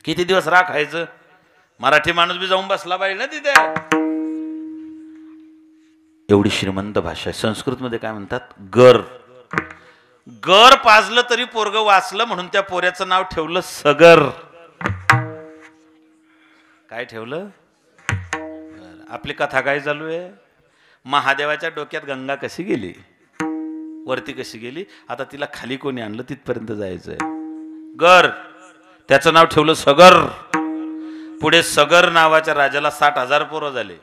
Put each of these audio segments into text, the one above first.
किती दिवस राखायचं? मराठी माणूस बी जाऊन बसला पाहिजे ना तिथे. एवढी श्रीमंत भाषा आहे. संस्कृत मध्ये काय म्हणतात? गर. गर पाजलं तरी पोरग वाचलं म्हणून त्या पोऱ्याचं नाव ठेवलं सगर. काय ठेवलं? आपली कथा काय चालू आहे? महादेवाच्या डोक्यात गंगा कशी गेली, वरती कशी गेली, आता तिला खाली कोणी आणलं तिथपर्यंत जायचंय. गर, त्याचं नाव ठेवलं सगर. पुढे सगर नावाच्या राजाला 60,000 पोरं झाले.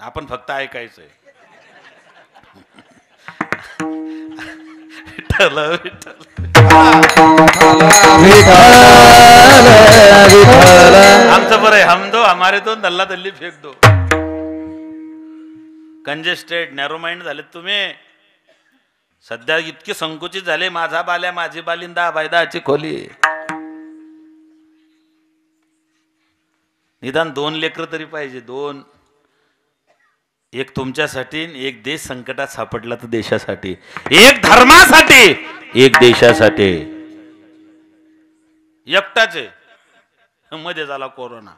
आपण फक्त ऐकायचंय. विठ्ठल विठ्ठल. आमचं बरं आहे, हम दो हमारे दो, दल्ला दल्ली फेक दो. कंजेस्टेड नॅरो माइंड झाले तुम्ही. सध्या इतके संकुचित झाले. माझा बाल्या माझी बालिंदा बायदाची खोली. निदान 2 लेकरं तरी पाहिजे. 2. एक तुमच्यासाठी, एक देश संकटात सापडला तर देशासाठी, एक धर्मासाठी, एक देशासाठी. एकटाचे मध्ये झाला कोरोना.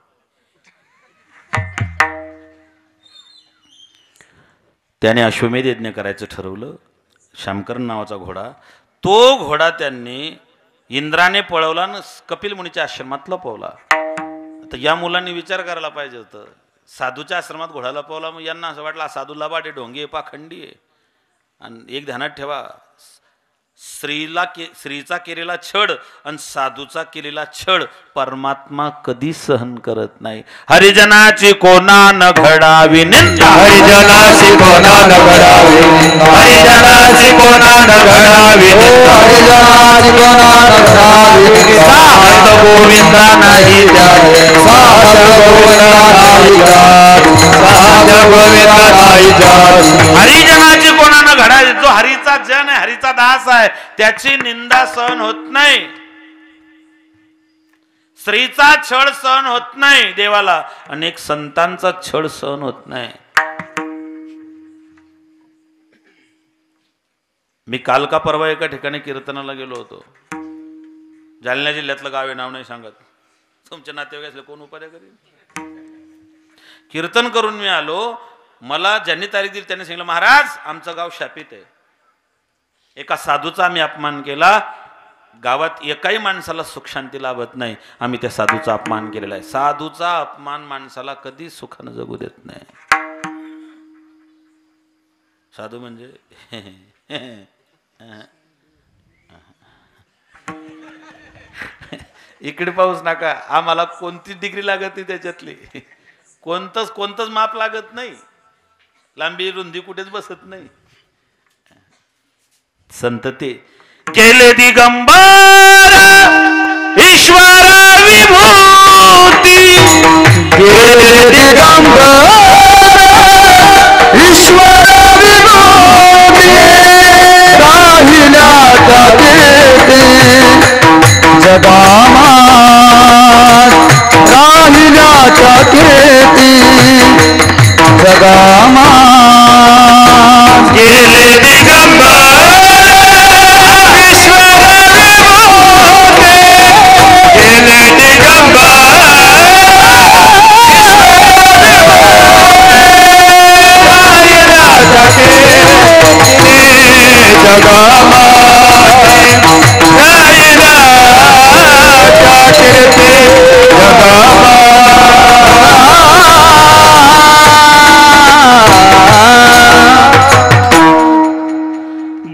त्याने अश्वमेध यज्ञ करायचं ठरवलं. शामकरण नावाचा घोडा. तो घोडा त्यांनी इंद्राने पळवला ना कपिल मुनीच्या आश्रमात लपवला. आता या मुलांनी विचार करायला पाहिजे होतं. साधूच्या आश्रमात घोडा लपवला, मग यांना असं वाटलं साधू लबाडे ढोंगी पाखंडी आहे. आणि एक ध्यानात ठेवा, स्त्रीचा केलेला छळ आणि साधूचा केलेला छळ परमात्मा कधी सहन करत नाही. हरिजनाची कोणा न घडावी निंदा, हरिजनाची कोणा न घडावी निंदा, हरिजनाची कोणा न घडावी निंदा, हरिजनाची कोणा न घडावी निंदा. साध गोविंदा नाही जाणे, साध गोविंदा नाही जाणे, साध गोविंदा नाही जाणे. हरिजनाची कोणा न घडावी. जो हरीचा जन आहे, हरीचा दास आहे, त्याची निंदा सहन होत नाही. स्त्रीचा छळ सहन होत नाही देवाला. अनेक संतांचा छळ सहन होत नाही. मी काल का परवा एका ठिकाणी कीर्तनाला गेलो होतो. जालना जिल्ह्यातलं गाव आहे, नाव नाही सांगत. तुमच्या नातेवाईक असले कोण उपाध्या करेल. कीर्तन करून मी आलो. मला ज्यांनी तारीख दिली त्यांनी सांगितलं, महाराज आमचं गाव शापित आहे. एका साधूचा आम्ही अपमान केला. गावात एकाही माणसाला सुख शांती लाभत नाही. आम्ही त्या साधूचा अपमान केलेला आहे. साधूचा अपमान माणसाला कधी सुखानं जगू देत नाही. साधू म्हणजे इकडे पाऊस नका. आम्हाला कोणती डिग्री लागत नाही त्याच्यातली. कोणतंच माप लागत नाही. लांबी रुंदी कुठेच बसत नाही. संत ते केले दिगंबर ईश्वर विभूती, केले दिगंबर ईश्वर विभूती. राहिल्या कीर्ती जगामात, राहिल्या कीर्ती जगामात. केले दिगंबर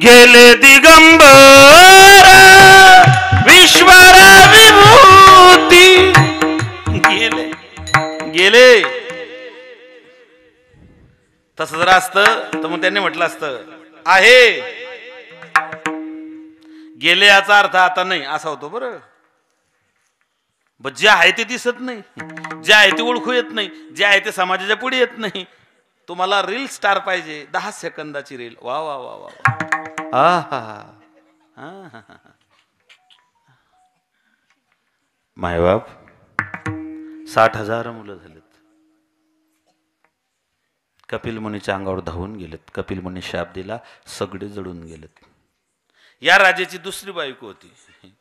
गेले दिगंबर ईश्वर विभूती. गेले तसं जर असतं तर मग त्यांनी म्हटलं असतं आहे. गेले याचा अर्थ आता नाही असा होतो. बरं, जे आहे ते दिसत नाही, जे आहे ते ओळखू येत नाही, जे आहे ते समाजाच्या पुढे येत नाही. तुम्हाला रील स्टार पाहिजे, 10 सेकंदाची रील. वा वा वा वा. मायबाप 60,000 मुलं झालेत. कपिल मुनीच्या अंगावर धावून गेलेत. कपिल मुनी शाप दिला, सगळे जळून गेलेत. या राजाची दुसरी बायको होती,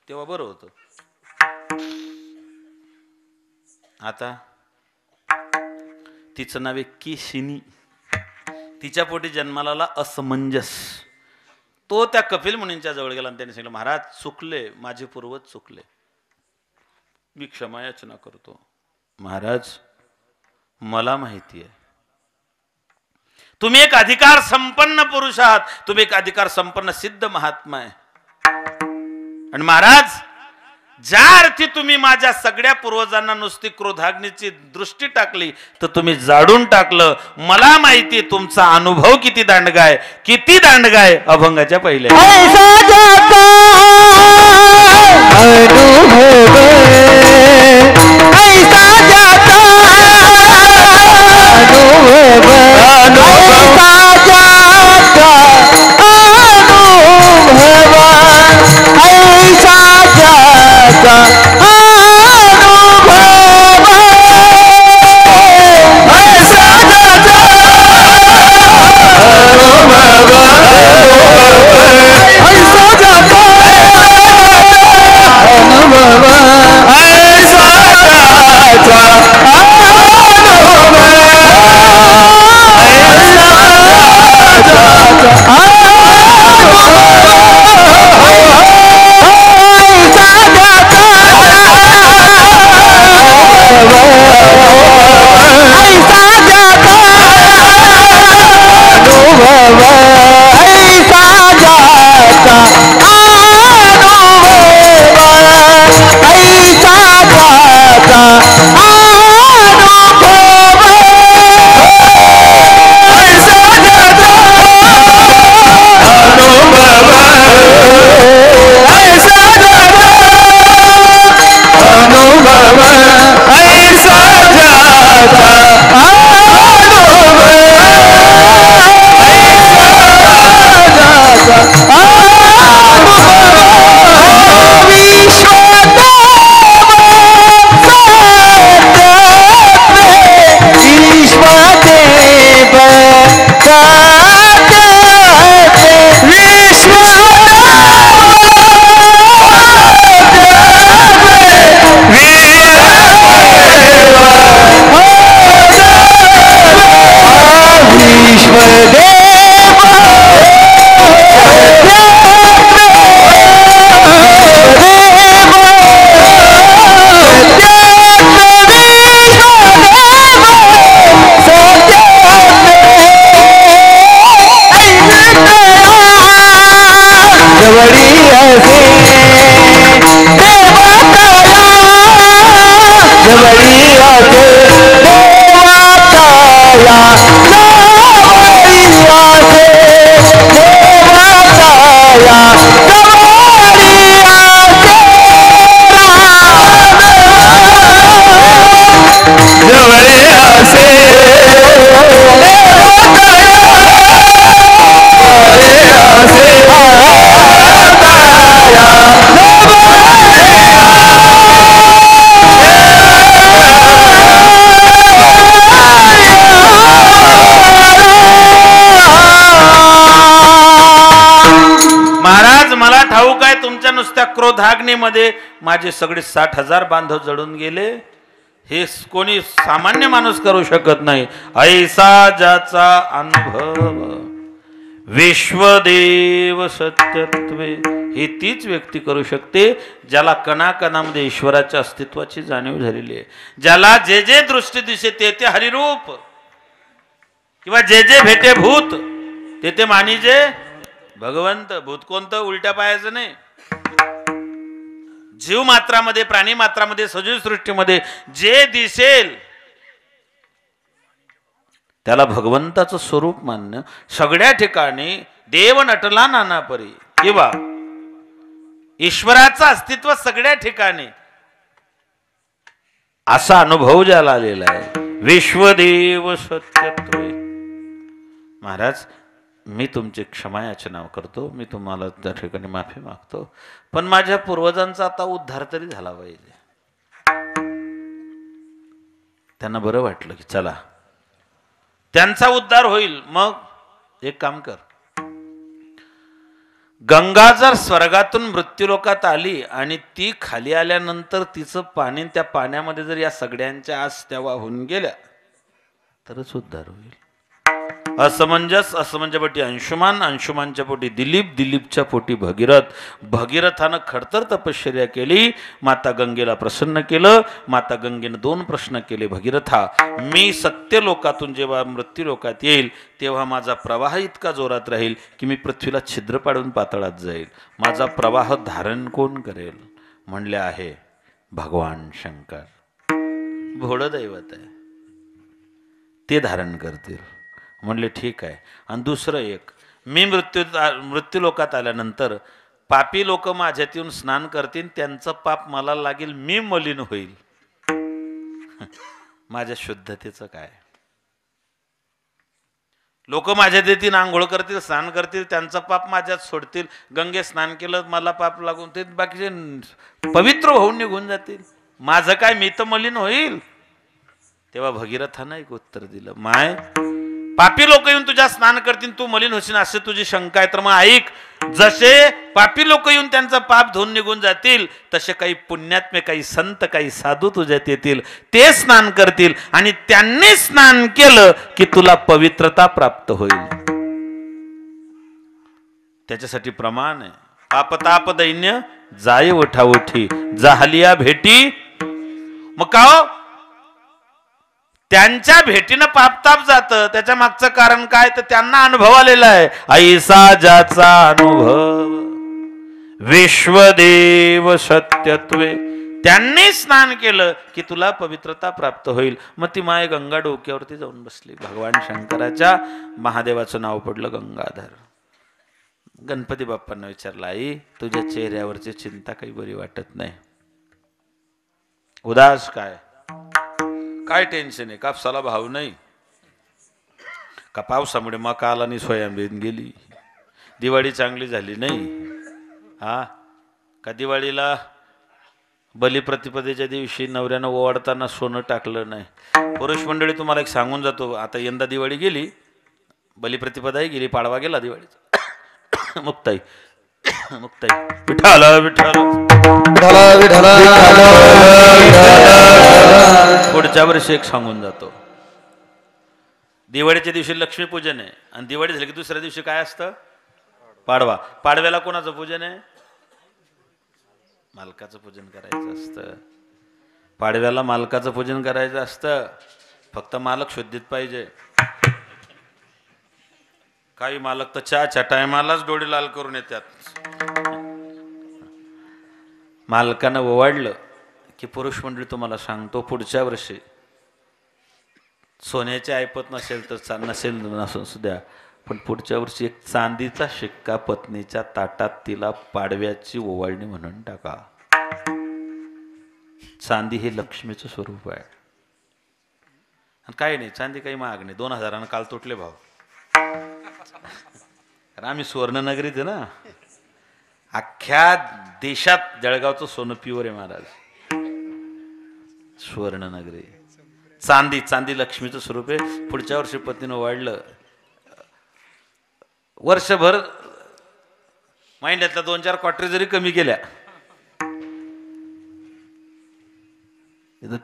तेव्हा बरं होतं. आता तिचं नाव आहे केशिनी. तिच्या पोटी जन्माला आला असमंजस. तो त्या कपिल मुनींच्या जवळ गेला आणि त्यांनी सांगितलं, महाराज चुकले, माझे पूर्वज चुकले, मी क्षमा याचना करतो. महाराज मला माहिती आहे तुम्ही एक अधिकार संपन्न पुरुष आहात, तुम्ही एक अधिकार संपन्न सिद्ध महात्मा आहे. आणि महाराज ज्या अर्थी तुम्ही माझ्या सगळ्या पूर्वजांना नुसती क्रोधाग्नीची दृष्टी टाकली तर तुम्ही जाडून टाकलं. मला माहिती तुमचा अनुभव किती दांडगा आहे, किती दांडगा आहे. अभंगाच्या पहिल्या क्रोधाग्नीमध्ये माझे सगळे 60,000 बांधव जळून गेले. हे कोणी सामान्य माणूस करू शकत नाही. ऐसा ज्याचा अनुभव विश्वदेव सत्यत्वे, ही तीच व्यक्ती करू शकते ज्याला कणाकणामध्ये ईश्वराच्या अस्तित्वाची जाणीव झालेली आहे. ज्याला जे जे दृष्टी दिसे ते ते हरिरूप, किंवा जे जे भेटे भूत ते ते मानिजे भगवंत. भूत कोणतं? उलट्या पायाचं नाही. जीव मात्रामध्ये, प्राणी मात्रामध्ये, सजीव सृष्टीमध्ये जे दिसेल त्याला भगवंताचं स्वरूप मानणं. सगळ्या ठिकाणी देव नटला नाना परी, किंवा ईश्वराचं अस्तित्व सगळ्या ठिकाणी, असा अनुभव ज्याला आलेला आहे. विश्वदेव सत्यत्वे. महाराज मी तुमची क्षमा याचना करतो, मी तुम्हाला त्या ठिकाणी माफी मागतो, पण माझ्या पूर्वजांचा आता उद्धार तरी झाला पाहिजे. त्यांना बरं वाटलं की चला त्यांचा उद्धार होईल. मग एक काम कर, गंगा जर स्वर्गातून मृत्यूलोकात आली आणि ती खाली आल्यानंतर तिचं पाणी, त्या पाण्यामध्ये जर या सगळ्यांच्या आस्त्या वाहून गेल्या तरच उद्धार होईल. असमंजस, असमंजपोटी अंशुमान, अंशुमानच्या पोटी दिलीप, दिलीपच्या पोटी भगीरथ. भगीरथानं खडतर तपश्चर्या केली, माता गंगेला प्रसन्न केलं. माता गंगेनं 2 प्रश्न केले, भगीरथा मी सत्य लोकातून जेव्हा मृत्यू लोकात येईल तेव्हा माझा प्रवाह इतका जोरात राहील की मी पृथ्वीला छिद्र पाडून पातळात जाईल. माझा प्रवाह धारण कोण करेल? म्हणले आहे भगवान शंकर. भोळं दैवत आहे, ते धारण करतील. म्हणले ठीक आहे. आणि दुसरं एक, मी मृत्यू लोकात आल्यानंतर पापी लोक माझ्यात येऊन स्नान करतील, त्यांचं पाप मला लागेल, मी मलिन होईल. माझ्या शुद्धतेचं काय? लोक माझ्यात येतील, आंघोळ करतील, स्नान करतील, त्यांचं पाप माझ्यात सोडतील. गंगे स्नान केलं, मला पाप लागून ते बाकीचे पवित्र होऊन निघून जातील. माझं काय, मी तर मलिन होईल. तेव्हा भगीरथानं एक उत्तर दिलं, माय पापी लोक येऊन तुझ्या स्नान करतील, तू मलिन होशील असे तुझी शंका आहे तर मग ऐक, जसे पापी लोक येऊन त्यांचं पाप धुवून निघून जातील तसे काही पुण्यात्मे, काही संत, काही साधू तुझ्यात येतील, ते स्नान करतील आणि त्यांनी स्नान केलं की तुला पवित्रता प्राप्त होईल. त्याच्यासाठी प्रमाण आहे, पापताप दैन्य जाय उठाउठी जाहलिया भेटी. मग का हो? त्यांच्या भेटीनं पापताप जातं, त्याच्या मागचं कारण काय तर त्यांना अनुभव आलेला आहे. ऐसा ज्याचा अनुभव विश्वदेव सत्यत्वे, त्यांनी स्नान केलं की तुला पवित्रता प्राप्त होईल. मग ती माय गंगा डोक्यावरती जाऊन बसली. भगवान शंकराच्या, महादेवाचं नाव पडलं गंगाधर. गणपती बाप्पांना विचारलं, आई तुझ्या चेहऱ्यावरची चिंता काही बरी वाटत नाही, उदास काय टेन्शन आहे? कापसाला भाव नाही का? पावसामुळे मका आला आणि सोयाबीन गेली? दिवाळी चांगली झाली नाही हा का? दिवाळीला बलिप्रतिपदेच्या दिवशी नवऱ्यानं ओवाळताना सोनं टाकलं नाही? पुरुष मंडळी तुम्हाला एक सांगून जातो, आता यंदा दिवाळी गेली, बलिप्रतिपदाही गेली, पाडवा गेला दिवाळीचा. मुक्ताई मुक्ताई विठाल विठाल पुढच्या वर्षी एक सांगून जातो, दिवाळीच्या दिवशी लक्ष्मीपूजन आहे आणि दिवाळी झाली की दुसऱ्या दिवशी काय असतं? पाडवा. पाडव्याला कोणाचं पूजन आहे? मालकाचं पूजन करायचं असतं. पाडव्याला मालकाचं पूजन करायचं असतं, फक्त मालक शुद्धीत पाहिजे. काही मालक तर चहाच्या टायमालाच डोळे लाल करून येतात. मालकानं ओवाळलं की पुरुष मंडळी तुम्हाला सांगतो, पुढच्या वर्षी सोन्याची ऐपत नसेल तर नसेल नसून सुद्धा, पण पुढच्या वर्षी एक चांदीचा शिक्का पत्नीच्या ताटात तिला पाडव्याची ओवाळणी म्हणून टाका. चांदी हे लक्ष्मीचं स्वरूप आहे. आणि काही नाही, चांदी काही महाग नाही, 2000 काल तुटले भाव. कारण आम्ही सुवर्णनगरीत आहे ना, अख्ख्या देशात जळगावचं सोनं प्युअर आहे महाराज. सुवर्णनगरी, चांदी लक्ष्मीचं स्वरूप आहे. पुढच्या वर्षी पत्नीनं वाढलं, वर्षभर महिन्यातल्या 2-4 क्वार्टर जरी कमी केल्या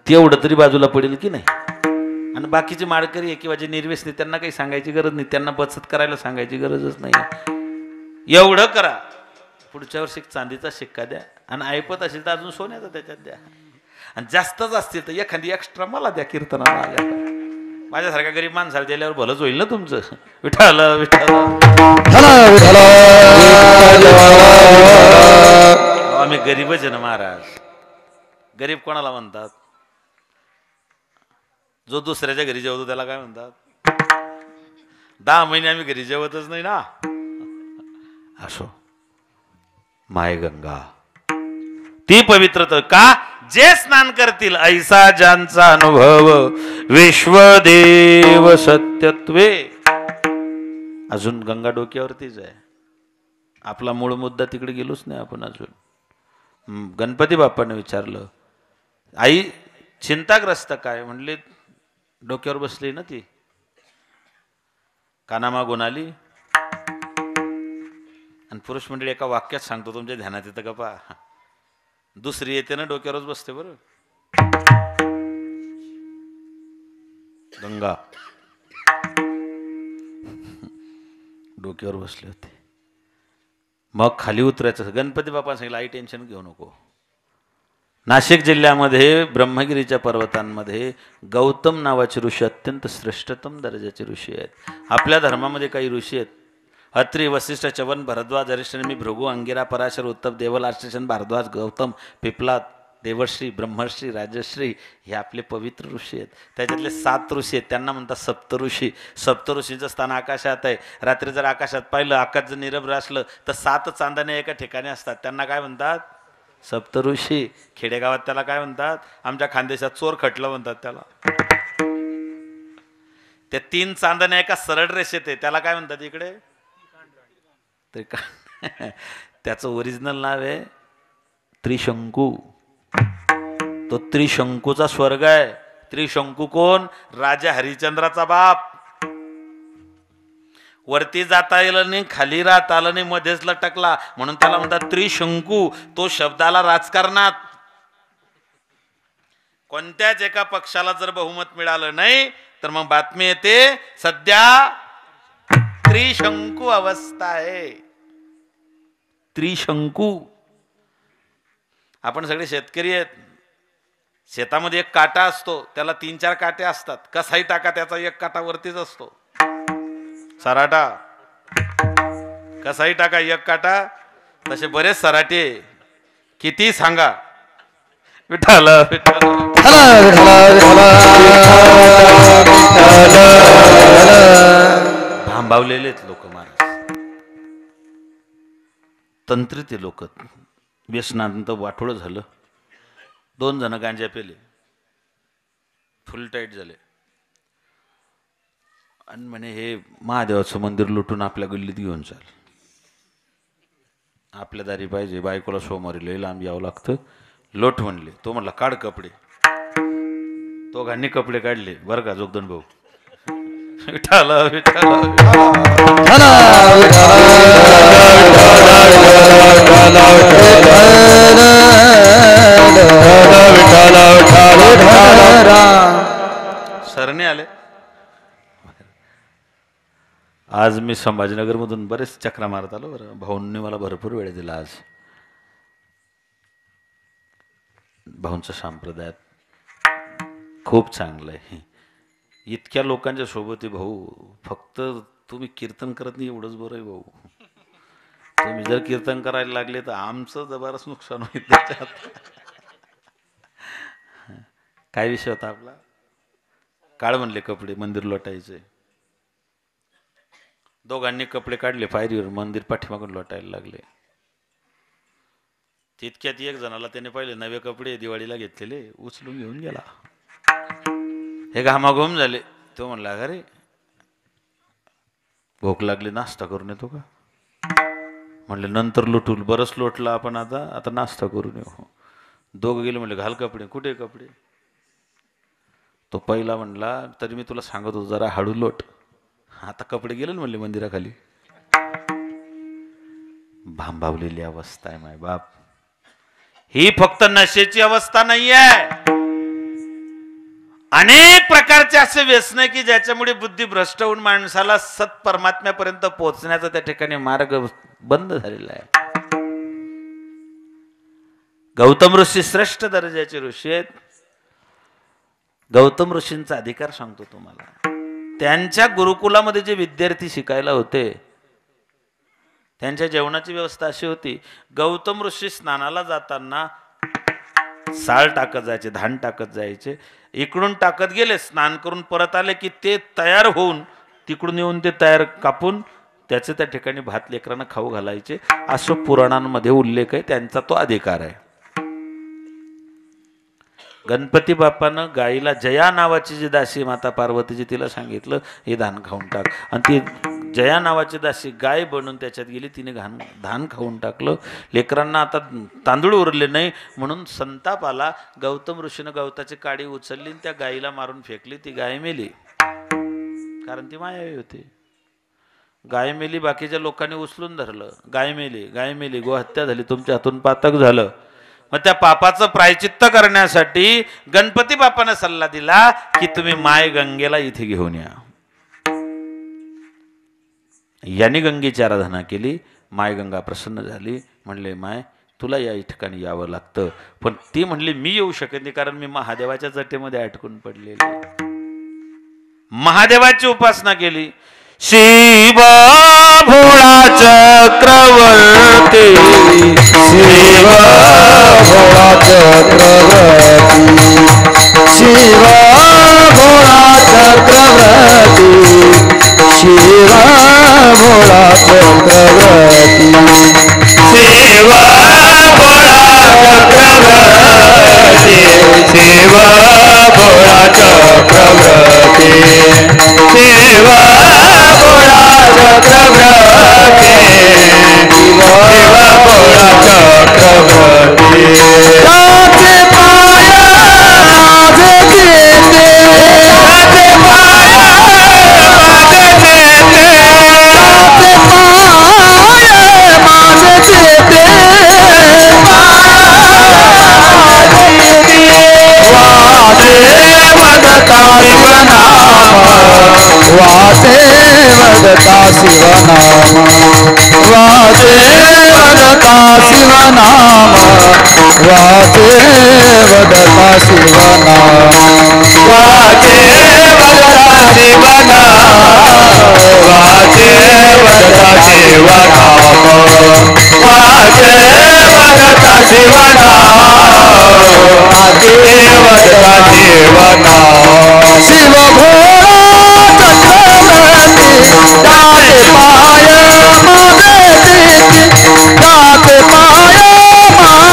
तेवढं तरी बाजूला पडेल की नाही. आणि बाकीचे माळकरी आहे किंवा जे निर्व्यसनी, त्यांना काही सांगायची गरज नाही, त्यांना बचत करायला सांगायची गरजच नाही. एवढं करा, पुढच्या वर्षी चांदीचा शिक्का द्या, आणि ऐपत असेल तर अजून सोन्याचा त्याच्यात द्या, आणि जास्तच असतील तर एखादी एक्स्ट्रा मला द्या कीर्तनाला. माझ्यासारख्या गरीब माणसाला दिल्यावर भलंच होईल ना तुमचं. विठाल विठाल. आम्ही गरीबच आहे ना महाराज. गरीब कोणाला म्हणतात? जो दुसऱ्याच्या घरी जेवतो त्याला काय म्हणतात? 10 महिने आम्ही घरी जेवतच नाही ना. असो, माय गंगा ती पवित्र का? जे स्नान करतील, ऐसा ज्यांचा अनुभव विश्वदेव सत्यत्वे. अजून गंगा डोक्यावरतीच आहे, आपला मूळ मुद्दा तिकडे गेलोच नाही आपण अजून. गणपती बाप्पाने विचारलं, आई चिंताग्रस्त काय? म्हणले डोक्यावर बसली ना ती, कानामागून आली आणि पुरुष मंडळी एका वाक्यात सांगतो, तुमच्या ध्यानात येतं का पहा. दुसरी येते ना डोक्यावरच बसते बरं. गंगा डोक्यावर बसले होते. मग खाली उतरायचं. गणपती बाप्पा सांगितलं आई टेन्शन घेऊ नको. नाशिक जिल्ह्यामध्ये ब्रह्मगिरीच्या पर्वतांमध्ये गौतम नावाचे ऋषी अत्यंत श्रेष्ठतम दर्जाचे ऋषी आहेत. आपल्या धर्मामध्ये काही ऋषी आहेत. अत्रि, वसिष्ठ, चवन, भरद्वाज, अरिष्टनेमी, भृगु, अंगिरा, पराशर, उत्तम, देवल, आश्लेषण, भारद्वाज, गौतम, पिपलाद, देवर्षी, ब्रह्मर्षी, राजश्री हे आपले पवित्र ऋषी आहेत. त्याच्यातले 7 ऋषी आहेत, त्यांना म्हणतात सप्तऋषी. सप्तऋषींचं स्थान आकाशात आहे. रात्री जर आकाशात पाहिलं, आकाश जर निरभ्र असलं तर 7 चांदणे एका ठिकाणी असतात. त्यांना काय म्हणतात? सप्तऋषी. खेडेगावात त्याला काय म्हणतात? आमच्या खानदेशात चोर खटलं म्हणतात त्याला. त्या 3 चांदण्या एका सरळ रेषेत आहे, त्याला काय म्हणतात इकडे? त्याचं ओरिजिनल नाव आहे त्रिशंकू. तो त्रिशंकूचा स्वर्ग आहे. त्रिशंकू कोण? राजा हरिश्चंद्राचा बाप. वरती जाता आलं नाही, खाली राहत आलं नाही, मध्येच लटकला म्हणून त्याला म्हणतात त्रिशंकू. तो शब्दाला राजकारणात कोणत्याच एका पक्षाला जर बहुमत मिळालं नाही तर मग बातमी येते सध्या त्रिशंकू अवस्था आहे. त्रिशंकू. आपण सगळे शेतकरी आहेत. शेतामध्ये एक काटा असतो, त्याला 3-4 काटे असतात. कसाही टाका त्याचा एक काटा वरतीच असतो. सराटा कसाही टाका एक काटा. तसे बरेच सराटे, किती सांगा. विठ्ठल विठ्ठल भांबावलेले लोक महाराज. तंत्रित लोक. व्यसनांत वाटोळं झालं. 2 जण गांजा पेले, फुल टाईट झाले आणि म्हणे हे महादेवाचं मंदिर लुटून आपल्या गल्लीत घेऊन चाल. आपल्या दारी पाहिजे. बायकोला सोमवारी लई लांब यावं लागतं. लोट म्हणले. तो म्हणला काढ कपडे. तो घाणी कपडे काढले बरं का जोगदंड भाऊ. विठ्ठल विठ्ठल सरणे आले. आज मी संभाजीनगर मधून बरेच चक्रा मारत आलो बरं. भाऊंनी मला भरपूर वेळ दिला. आज भाऊंचं संप्रदायात खूप चांगलं आहे. इतक्या लोकांच्या सोबत भाऊ. फक्त तुम्ही कीर्तन करत नाही एवढंच बरं आहे भाऊ. तुम्ही जर कीर्तन करायला लागले तर आमचं जबरदस्त नुकसान होईल त्याच्यात. काय विषय होता आपला? काळ म्हणले कपडे, मंदिर लोटायचे. दोघांनी कपडे काढले, पायरीवर मंदिर पाठीमागून लोटायला लागले. तितक्यात एक जणाला त्याने पाहिले नवे कपडे दिवाळीला घेतलेले उचलून घेऊन गेला. हे घामाघूम झाले. तो म्हणला अरे भूक लागली, नाश्ता करून येतो का? म्हणले नंतर लुटूल. बरंच लोटला आपण, आता नाश्ता करून येऊ. दोघं गेले. म्हणले घाल कपडे. कुठे कपडे? तो पहिला म्हणला तरी मी तुला सांगत होतो जरा हळू लोट. आता कपडे गेले म्हणले मंदिराखाली. भांबावलेली अवस्था आहे माय बाप. ही फक्त नशेची अवस्था नाही आहे. अनेक प्रकारचे असे व्यसन आहे की ज्याच्यामुळे बुद्धी भ्रष्ट होऊन माणसाला सत परमात्म्यापर्यंत पोहोचण्याचा त्या ठिकाणी मार्ग बंद झालेला आहे. गौतम ऋषी श्रेष्ठ दर्जाचे ऋषी आहेत. गौतम ऋषींचा अधिकार सांगतो तुम्हाला. त्यांच्या गुरुकुलामध्ये जे विद्यार्थी शिकायला होते त्यांच्या जेवणाची व्यवस्था अशी होती. गौतम ऋषी स्नानाला जाताना साळ टाकत जायचे, धान टाकत जायचे. इकडून टाकत गेले, स्नान करून परत आले की ते तयार होऊन तिकडून येऊन ते तयार कापून त्याचे त्या ठिकाणी भात लेकरांना खाऊ घालायचे. असं पुराणांमध्ये उल्लेख आहे. त्यांचा तो अधिकार आहे. गणपती बाप्पानं गाईला जया नावाची जी दासी माता पार्वतीची तिला सांगितलं हे धान खाऊन टाक. आणि ती जया नावाची दासी गाय बनून त्याच्यात गेली. तिने धान खाऊन टाकलं. लेकरांना आता तांदूळ उरले नाही म्हणून संताप आला. गौतम ऋषीनं गवताची काडी उचलली आणि त्या गाईला मारून फेकली. ती गाय मेली कारण ती मायावी होती. गाय मेली, बाकीच्या लोकांनी उचलून धरलं, गाय मेली, गाय मेली, गोहत्या झाली, तुमच्या हातून पातक झालं. मग त्या पापाचं प्रायचित्त करण्यासाठी गणपती बापाने सल्ला दिला की तुम्ही माय गंगेला इथे घेऊन या. यांनी गंगेची आराधना केली. माय गंगा प्रसन्न झाली. म्हणले माय तुला या ठिकाणी यावं लागतं. पण ती म्हणली मी येऊ शकत नाही, कारण मी महादेवाच्या जटेमध्ये अटकून पडलेली. महादेवाची उपासना केली. शिव भोळा चक्रवर्ती, शिव भोळा चक्रवर्ती, शिव भोळा चक्रवर्ती, शिव भोळा चक्रवर्ती, शिव भोळा चक्रवर्ती, शिव भोळा चक्रवर्ती, शिव भोळा चक्रवर्ती, शिव भोळा चक्रवर्ती. राजे पाय माझे देते, राजे पाय माझे देते, राजे पाय माझे देते, वाटे वदता शिवनाम, वाटे वदता शिवनाम, वाटे वदता शिवनाम, वाटे वदता शिवनाम, वाचे वदता शिवनाम, वाचे वदता शिवनाम, वाचे वदता शिवनाम, वाचे वदता शिवनाम. शिव भोळा चक्रवर्ती, दाते पाय माझे देते, दाते पाय माझे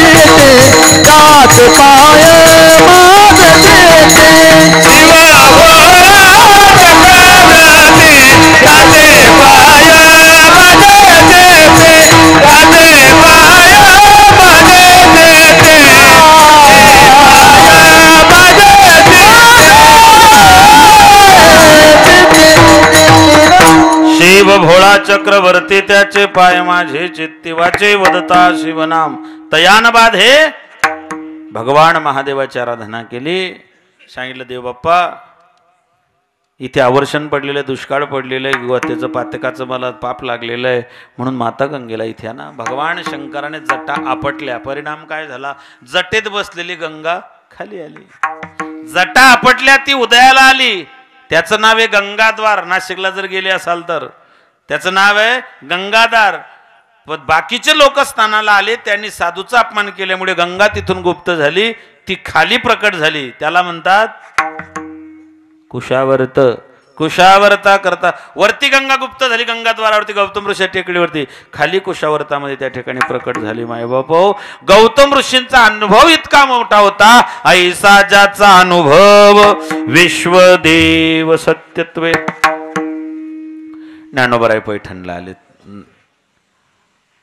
देते, दाते पाय माझे देते, शिव भोळा चक्रवर्ती, राजे पाय माझे देते, राजे पाय माझे देते, शिव भोळा चक्रवर्ती त्याचे पाय माझे चित्ती, वाचे वदता शिवनाम. तयान बाधे भगवान महादेवाची आराधना केली. सांगितलं देव बाप्पा इथे आवर्षण पडलेलं आहे, दुष्काळ पडलेलं आहे, गोहत्येचं पातकाचं मला पाप लागलेलं आहे, म्हणून माता गंगेला इथे ना. भगवान शंकराने जटा आपटल्या. परिणाम काय झाला? जटेत बसलेली गंगा खाली आली. जटा आपटल्या, ती उदयाला आली. त्याचं नाव आहे गंगाद्वार. नाशिकला जर गेले असाल तर त्याचं नाव आहे गंगाधार. पण बाकीचे लोक स्नानाला आले, त्यांनी साधूचा अपमान केल्यामुळे गंगा तिथून गुप्त झाली, ती खाली प्रकट झाली. त्याला म्हणतात कुशावर्त. कुशावर्ता करता वरती गंगा गुप्त झाली गंगाद्वारावरती, गौतम ऋषी टेकडीवरती. खाली कुशावर्तामध्ये त्या ठिकाणी प्रकट झाली. मायबाप गौतम ऋषींचा अनुभव इतका मोठा होता, ऐसा ज्याचा अनुभव विश्वदेव सत्यत्वे. ज्ञानोबराय पैठणला आले.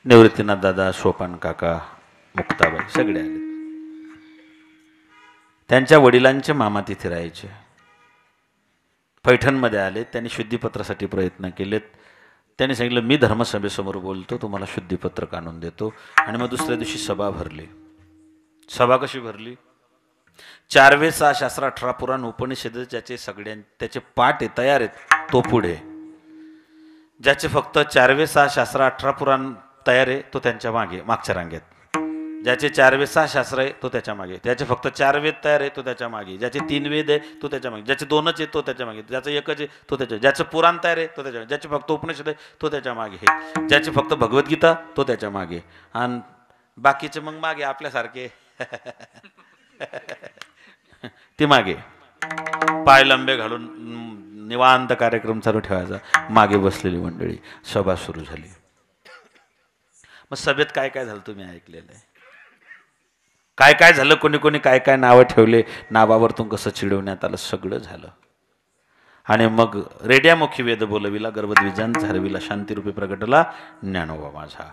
निवृत्तीनाथ दादा, सोपान काका, मुक्ताबाई सगळे आले. त्यांच्या वडिलांचे मामा तिथे राहायचे. पैठणमध्ये आले. त्यांनी शुद्धीपत्रासाठी प्रयत्न केलेत. त्यांनी सांगितलं मी धर्मसभेसमोर बोलतो, तुम्हाला शुद्धीपत्रक आणून देतो. आणि मग दुसऱ्या दिवशी सभा भरली. सभा कशी भरली? 4 वेद 6 शास्त्र 18 पुराण उपनिषद ज्याचे त्याचे पाठ तयार आहेत तो पुढे, ज्याचे फक्त 4 वेद 6 शास्त्र 18 पुराण तयार आहे तो त्यांच्या मागे मागच्या रांगेत, ज्याचे 4 वेद 6 शास्त्र आहे तो त्याच्या मागे, ज्याचे फक्त 4 वेद तयार आहे तो त्याच्या मागे, ज्याचे 3 वेद आहे तो त्याच्या मागे, ज्याचे 2च आहे तो त्याच्या मागे, ज्याचं 1च आहे तो त्याच्या, ज्याचं पुराण तयार आहे तो त्याच्या, ज्याचे फक्त उपनिषद आहे तो त्याच्या मागे, ज्याचे फक्त भगवद्गीता तो त्याच्या मागे, आणि बाकीचे मग मागे आपल्यासारखे ती मागे पाय लंबे घालून निवांत कार्यक्रम चालू ठेवायचा. मागे बसलेली मंडळी. सभा सुरू झाली. मग सभेत काय काय झालं तुम्ही ऐकलेलं आहे. काय काय झालं, कोणी कोणी काय काय नावं ठेवले, नावावरतून कसं चिडवण्यात आलं, सगळं झालं. आणि मग रेड्यामुखी वेद बोलविला, गर्भद्विजान झारविला, शांतिरूपी प्रगटला ज्ञानोबा माझा.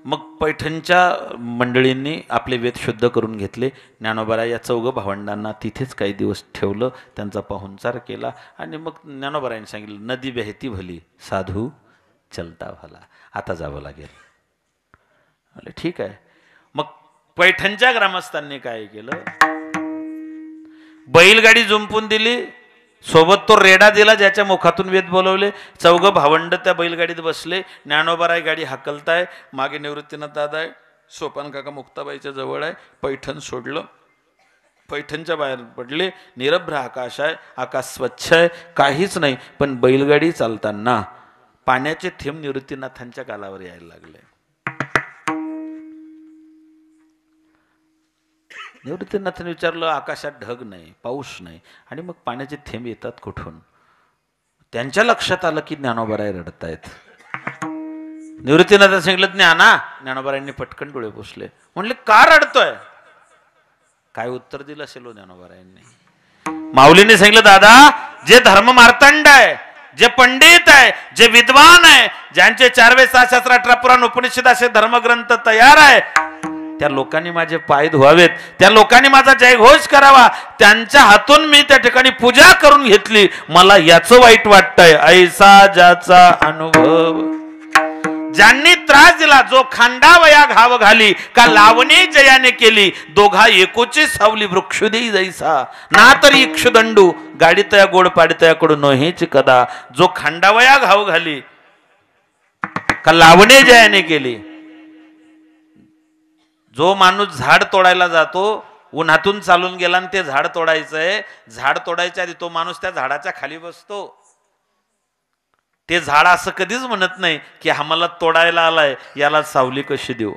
मग पैठणच्या मंडळींनी आपले वेद शुद्ध करून घेतले. ज्ञानोबाराय या चौघं भावंडांना तिथेच काही दिवस ठेवलं, त्यांचा पाहुणचार केला आणि मग ज्ञानोबारायांनी सांगितलं, नदी बहती भली साधू चलता भला, आता जावं लागेल. म्हटलं ठीक आहे. मग पैठणच्या ग्रामस्थांनी काय केलं, बैलगाडी जुंपून दिली, सोबत तो रेडा दिला ज्याच्या मुखातून वेद बोलवले. चौघं भावंड त्या बैलगाडीत बसले. ज्ञानोबाराय गाडी हाकलताय, मागे निवृत्तीनाथ दादा आहे, सोपान काका मुक्ताबाईच्या जवळ आहे. पैठण सोडलं, पैठणच्या बाहेर पडले. निरभ्र आकाश आहे, आकाश स्वच्छ आहे, काहीच नाही. पण बैलगाडी चालताना पाण्याचे थेंब निवृत्तीनाथांच्या गालावर यायला लागले. निवृत्तीनाथांनी विचारलं, आकाशात ढग नाही, पाऊस नाही, आणि मग पाण्याचे थेंब येतात कुठून? त्यांच्या लक्षात आलं की ज्ञानोबाराय रडतायत. निवृत्तीनाथांनी सांगितलं, ज्ञाना. ज्ञानोबारायांनी पटकन डोळे पुसले. म्हणले, का रडतोय? काय उत्तर दिलं असेल ज्ञानोबारायांनी? माऊलीने सांगितलं, दादा, जे धर्म मार्तंड आहे, जे पंडित आहे, जे विद्वान आहे, ज्यांचे 4 वेद 6 शास्त्र 18 पुराण उपनिषद असे धर्मग्रंथ तयार आहे, त्या लोकांनी माझे पाय धुवावेत, त्या लोकांनी माझा जयघोष करावा, त्यांच्या हातून मी त्या ठिकाणी पूजा करून घेतली. मला याचं वाईट वाटतंय. ऐसा ज्याचा अनुभव, ज्यांनी त्रास दिला, जो खांडावया घाव घाली, का लावणी जयाने केली, दोघा एकोची सावली वृक्ष देई जैसा, ना तरी इक्षुदंडू गाडी तया गोड पाडी तयाकडून हेच कदा. जो खांडावया घाव घाली, का लावणी जयाने केली. जो माणूस झाड तोडायला जातो, उन्हातून चालून गेला आणि ते झाड तोडायचंय, झाड तोडायच्या आधी तो माणूस त्या झाडाच्या खाली बसतो. ते झाड असं कधीच म्हणत नाही की आम्हाला तोडायला आलाय, याला सावली कशी देऊ.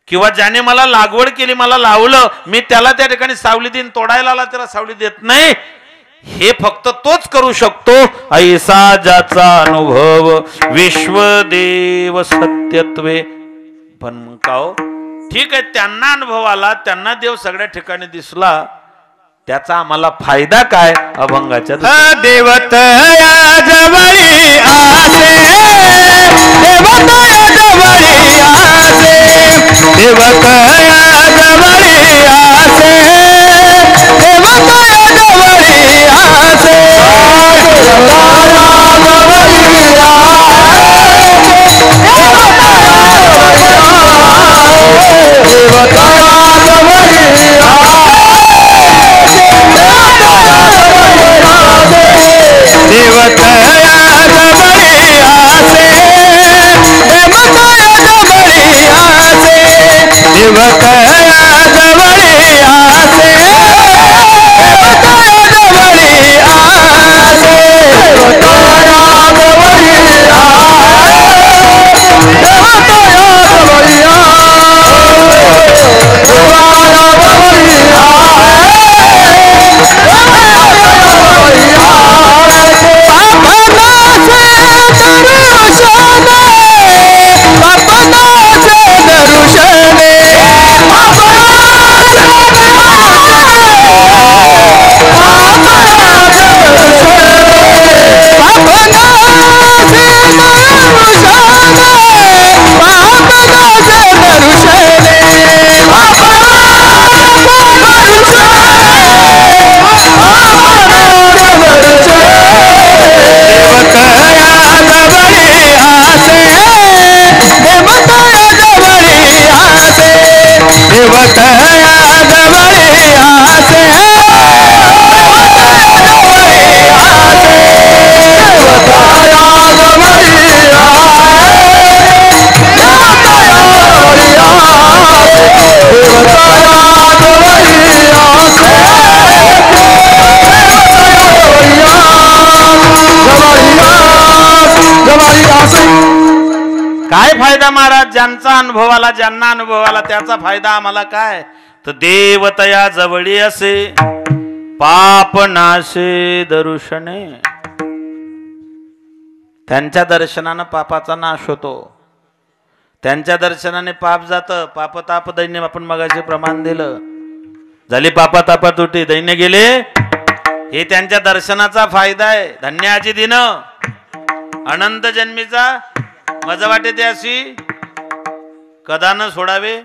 किंवा ज्याने मला लागवड केली, मला लावलं, मी त्याला त्या ठिकाणी सावली देईन, तोडायला आला त्याला सावली देत नाही. हे फक्त तोच करू शकतो. ऐसा ज्याचा अनुभव विश्वदेव सत्यत्वे. पण का हो, ठीक आहे, त्यांना अनुभव आला, त्यांना देव सगळ्या ठिकाणी दिसला, त्याचा आम्हाला फायदा काय? अभंगाच्या देवतया जवळी आसे, देवतया जवळी आसे, देवतया जवळी आसे, देवतया जवळी आसे, काय फायदा महाराज? ज्यांचा अनुभव आला, ज्यांना अनुभव आला, त्याचा फायदा आम्हाला काय? तर देवतया जवळी असे, पाप नाशे दर्शने. त्यांच्या दर्शनानं पापाचा नाश होतो. त्यांच्या दर्शनाने पाप जातं. पाप ताप दैन्य आपण मगाशी प्रमाण दिलं. झाली पापा तापा तुटी, दैन्य गेले. हे त्यांच्या दर्शनाचा फायदा आहे. धन्याची दिन अनंत जन्मीचा मजा वाटे त्याशी. कदा न सोडावे